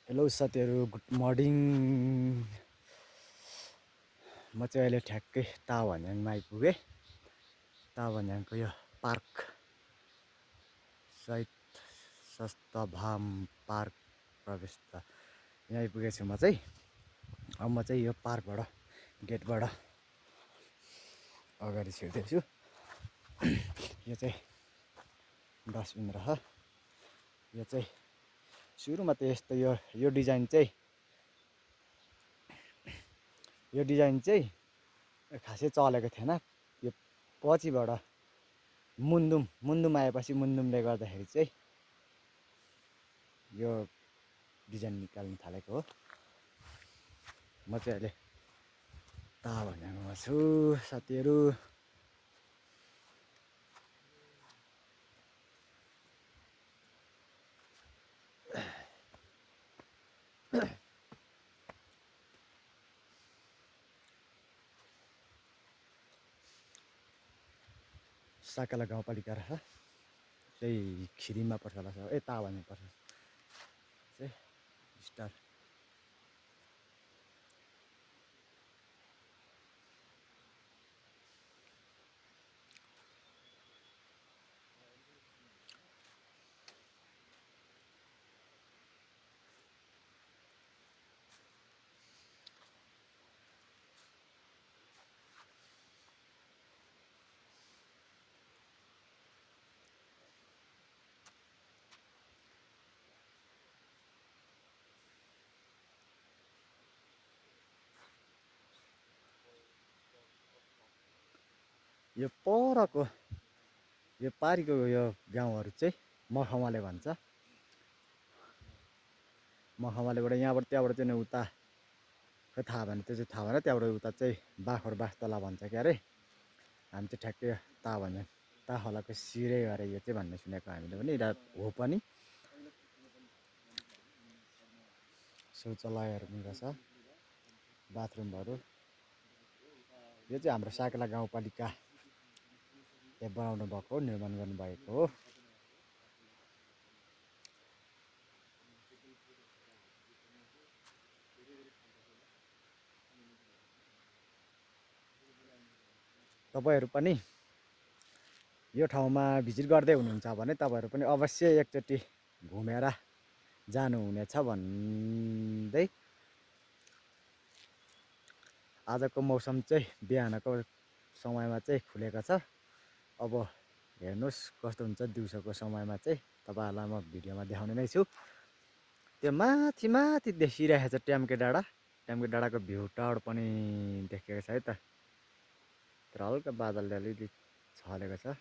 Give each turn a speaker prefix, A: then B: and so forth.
A: Hello साथीहरू, good morning. म चाहिँ अहिले ठ्याक्कै तावान्याङमा आइपुगेँ। तावान्याङको यो पार्क सहित सस्तभाम पार्क प्रवेशद्वार यहाँ आइपुगेको छु म चाहिँ। अब म चाहिँ यो पार्कबाट गेटबाट अगाडि छिर्दैछु। यो चाहिँ डस्टबिन रह। यो चाहिँ सुरुमा त यस्तो यो डिजाइन चाहिँ खासै चलेको थिएन। यो पछिबाट मुन्दुम आएपछि मुन्दुमले गर्दाखेरि चाहिँ यो डिजाइन निकाल्नु थालेको हो। म चाहिँ अहिले तावान्याङमा छु साथीहरू। साकेला गाउँपालिका रहेछ चाहिँ खिरिममा पर्छ होला, तावान्याङ पर्छ चाहिँ स्टार। यो परको यो पारिको यो गाउँहरू चाहिँ मखमले भन्छ। मखमलेबाट यहाँबाट त्यहाँबाट चाहिँ उता खै थाहा भएन, त्यो चाहिँ थाहा भएन। त्यहाँबाट उता चाहिँ बाखरबासतला भन्छ क्या अरे। हामी चाहिँ ठ्याक्कै तावान्याङ खोलाको सिरै अरे यो चाहिँ भन्ने सुनेको हामीले पनि। र हो पनि। शौचालयहरू पनि रहेछ, बाथरुमहरू। यो चाहिँ हाम्रो साकेला गाउँपालिकाले बनाउनु भएको हो, निर्माण गर्नुभएको हो। तपाईहरू पनि यो ठाउँमा भिजिट गर्दै हुनुहुन्छ भने तपाईहरू पनि अवश्य एकचोटि घुमेर जानुहुनेछ भन्दै आजको मौसम चाहिँ बिहानको समयमा चाहिँ खुलेको छ। अब हेर्नुहोस् कस्तो हुन्छ दिउँसोको समयमा चाहिँ तपाईँहरूलाई म भिडियोमा देखाउने नै छु। त्यो माथि देखिरहेको छ ट्याम्के डाँडा। ट्याम्के डाँडाको भ्यू टावर पनि देखेको छ है त। तर हल्का बादलले अलिअलि छलेको छ।